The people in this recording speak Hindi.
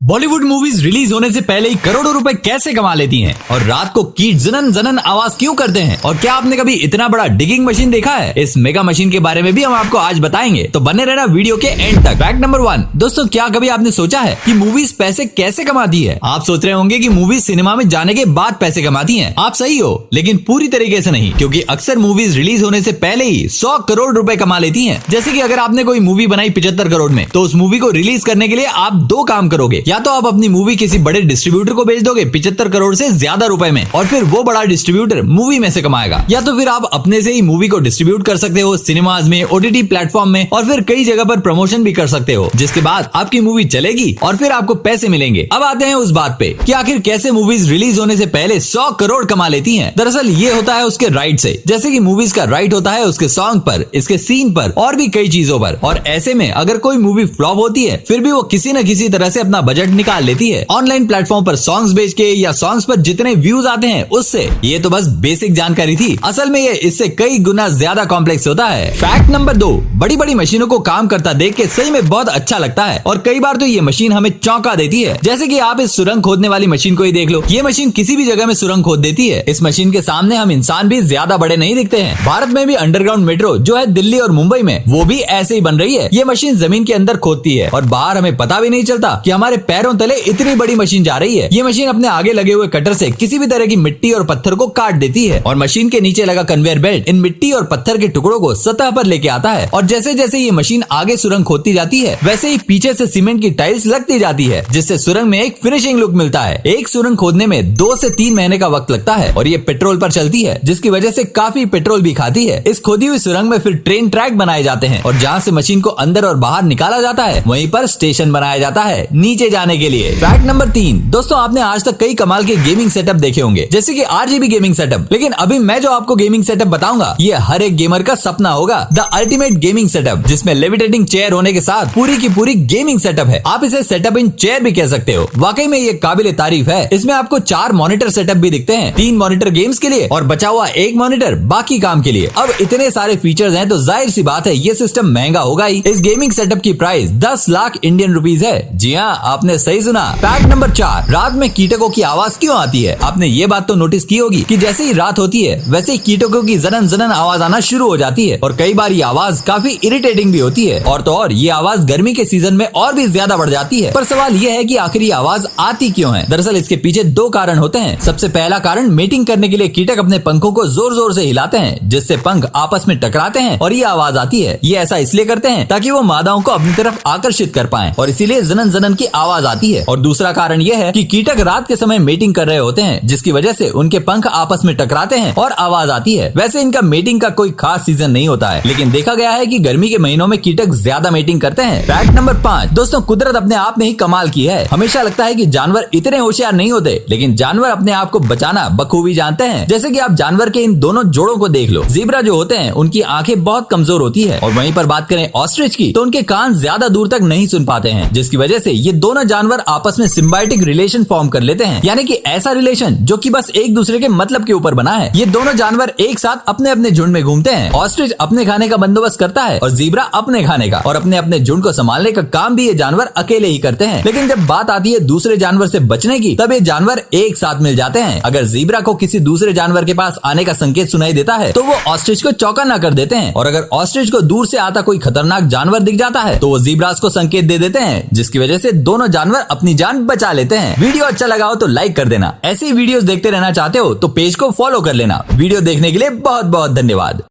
बॉलीवुड मूवीज रिलीज होने से पहले ही करोड़ों रुपए कैसे कमा लेती हैं और रात को कीट जनन जनन आवाज क्यों करते हैं, और क्या आपने कभी इतना बड़ा डिगिंग मशीन देखा है? इस मेगा मशीन के बारे में भी हम आपको आज बताएंगे, तो बने रहना वीडियो के एंड तक। फैक्ट नंबर 1, दोस्तों क्या कभी आपने सोचा है कि मूवीज पैसे कैसे कमाती है? आप सोच रहे होंगे कि मूवीज सिनेमा में जाने के बाद पैसे कमाती हैं। आप सही हो, लेकिन पूरी तरीके से नहीं, क्योंकि अक्सर मूवीज रिलीज होने से पहले ही 100 करोड़ रुपए कमा लेती हैं। जैसे कि अगर आपने कोई मूवी बनाई 75 करोड़ में, तो उस मूवी को रिलीज करने के लिए आप दो काम करोगे। या तो आप अपनी मूवी किसी बड़े डिस्ट्रीब्यूटर को बेच दोगे 75 करोड़ से ज्यादा रुपए में, और फिर वो बड़ा डिस्ट्रीब्यूटर मूवी में से कमाएगा। या तो फिर आप अपने से ही मूवी को डिस्ट्रीब्यूट कर सकते हो सिनेमाज में, ओटीटी प्लेटफॉर्म में, और फिर कई जगह पर प्रमोशन भी कर सकते हो, जिसके बाद आपकी मूवी चलेगी और फिर आपको पैसे मिलेंगे। अब आते हैं उस बात पे कि आखिर कैसे मूवीज रिलीज होने से पहले 100 करोड़ कमा लेती हैं। दरअसल ये होता है उसके राइट से, जैसे कि मूवीज का राइट होता है उसके सॉन्ग पर, इसके सीन पर और भी कई चीजों पर। और ऐसे में अगर कोई मूवी फ्लॉप होती है, फिर भी वो किसी न किसी तरह से अपना बजट निकाल लेती है ऑनलाइन प्लेटफॉर्म पर सॉन्ग्स बेच के, या सॉन्ग्स पर जितने व्यूज आते हैं उससे। ये तो बस बेसिक जानकारी थी, असल में ये इससे कई गुना ज्यादा कॉम्प्लेक्स होता है। फैक्ट नंबर 2, बड़ी बड़ी मशीनों को काम करता देख के सही में बहुत अच्छा लगता है, और कई बार तो ये मशीन हमें चौंका देती है। जैसे कि आप इस सुरंग खोदने वाली मशीन को ही देख लो, ये मशीन किसी भी जगह में सुरंग खोद देती है। इस मशीन के सामने हम इंसान भी ज्यादा बड़े नहीं दिखते हैं। भारत में भी अंडरग्राउंड मेट्रो जो है दिल्ली और मुंबई में, वो भी ऐसे ही बन रही है। ये मशीन जमीन के अंदर खोदती है और बाहर हमें पता भी नहीं चलता कि हमारे पैरों तले इतनी बड़ी मशीन जा रही है। ये मशीन अपने आगे लगे हुए कटर से किसी भी तरह की मिट्टी और पत्थर को काट देती है, और मशीन के नीचे लगा कन्वेयर बेल्ट इन मिट्टी और पत्थर के टुकड़ों को सतह पर लेके आता है। और जैसे जैसे ये मशीन आगे सुरंग खोदती जाती है, वैसे ही पीछे से सीमेंट की टाइल्स लगती जाती है, जिससे सुरंग में एक फिनिशिंग लुक मिलता है। एक सुरंग खोदने में 2 से 3 महीने का वक्त लगता है, और ये पेट्रोल पर चलती है, जिसकी वजह से काफी पेट्रोल भी खाती है। इस खोदी हुई सुरंग में फिर ट्रेन ट्रैक बनाए जाते हैं, और जहाँ से मशीन को अंदर और बाहर निकाला जाता है, वहीं पर स्टेशन बनाया जाता है नीचे जाने के लिए। फैक्ट नंबर 3, दोस्तों आपने आज तक कई कमाल के गेमिंग सेटअप देखे होंगे, जैसे कि RGB गेमिंग सेटअप, लेकिन अभी मैं जो आपको गेमिंग सेटअप बताऊंगा, ये हर एक गेमर का सपना होगा। द अल्टीमेट गेमिंग सेटअप, जिसमें लेविटेटिंग चेयर होने के साथ पूरी की पूरी गेमिंग सेटअप है। आप इसे सेटअप इन चेयर भी कह सकते हो। वाकई में ये काबिले तारीफ है। इसमें आपको 4 मॉनिटर सेटअप भी दिखते हैं, 3 मॉनिटर गेम्स के लिए और बचा हुआ 1 मॉनिटर बाकी काम के लिए। अब इतने सारे फीचर्स हैं तो जाहिर सी बात है ये सिस्टम महंगा होगा ही। इस गेमिंग सेटअप की प्राइस 10 लाख इंडियन रुपीज है। जी हाँ, आपने सही सुना। फैक्ट नंबर 4, रात में कीटकों की आवाज क्यों आती है? आपने ये बात तो नोटिस की होगी कि जैसे ही रात होती है, वैसे ही कीटकों की जनन जनन आवाज आना शुरू हो जाती है, और कई बार ये आवाज काफी इरिटेटिंग भी होती है। और तो और ये आवाज गर्मी के सीजन में और भी ज्यादा बढ़ जाती है। पर सवाल ये है कि आखिर ये आवाज आती क्यों है? दरअसल इसके पीछे 2 कारण होते हैं। सबसे पहला कारण, मेटिंग करने के लिए कीटक अपने पंखों को जोर जोर से हिलाते हैं, जिससे पंख आपस में टकराते हैं और ये आवाज आती है। ये ऐसा इसलिए करते हैं ताकि वो मादाओं को अपनी तरफ आकर्षित कर पाएं, और इसीलिए जनन जनन की आवाज आती है। और दूसरा कारण यह है कि कीटक रात के समय मेटिंग कर रहे होते हैं, जिसकी वजह से उनके पंख आपस में टकराते हैं और आवाज आती है। वैसे इनका मेटिंग का कोई खास सीजन नहीं होता है, लेकिन देखा गया है कि गर्मी के महीनों में कीटक ज्यादा मेटिंग करते हैं। फैक्ट नंबर 5, दोस्तों कुदरत अपने आप में ही कमाल की है। हमेशा लगता है कि जानवर इतने होशियार नहीं होते, लेकिन जानवर अपने आप को बचाना बखूबी जानते हैं। जैसे कि आप जानवर के इन दोनों जोड़ों को देख लो। ज़ेब्रा जो होते हैं उनकी आंखें बहुत कमजोर होती है, और वहीं पर बात करें ऑस्ट्रिच की, तो उनके कान ज्यादा दूर तक नहीं सुन पाते हैं, जिसकी वजह से ये दोनों जानवर आपस में सिम्बायोटिक रिलेशन फॉर्म कर लेते हैं। यानी कि ऐसा रिलेशन जो कि बस एक दूसरे के मतलब के ऊपर बना है। ये दोनों जानवर एक साथ अपने अपने झुंड में घूमते हैं। ऑस्ट्रिच अपने खाने का बंदोबस्त करता है और ज़ेब्रा अपने खाने का, और अपने अपने झुंड को संभालने का काम भी ये जानवर अकेले ही करते हैं। लेकिन जब बात आती है दूसरे जानवर से बचने की, तब ये जानवर एक साथ मिल जाते हैं। अगर ज़ेब्रा को किसी दूसरे जानवर के पास आने का संकेत सुनाई देता है, तो वो ऑस्ट्रिच को चौकन्ना कर देते हैं, और अगर ऑस्ट्रिच को दूर से आता कोई खतरनाक जानवर दिख जाता है, तो वो ज़ेब्रास को संकेत दे देते हैं, जिसकी वजह से दोनों जानवर अपनी जान बचा लेते हैं। वीडियो अच्छा लगा हो तो लाइक कर देना। ऐसी वीडियोस देखते रहना चाहते हो तो पेज को फॉलो कर लेना। वीडियो देखने के लिए बहुत बहुत धन्यवाद।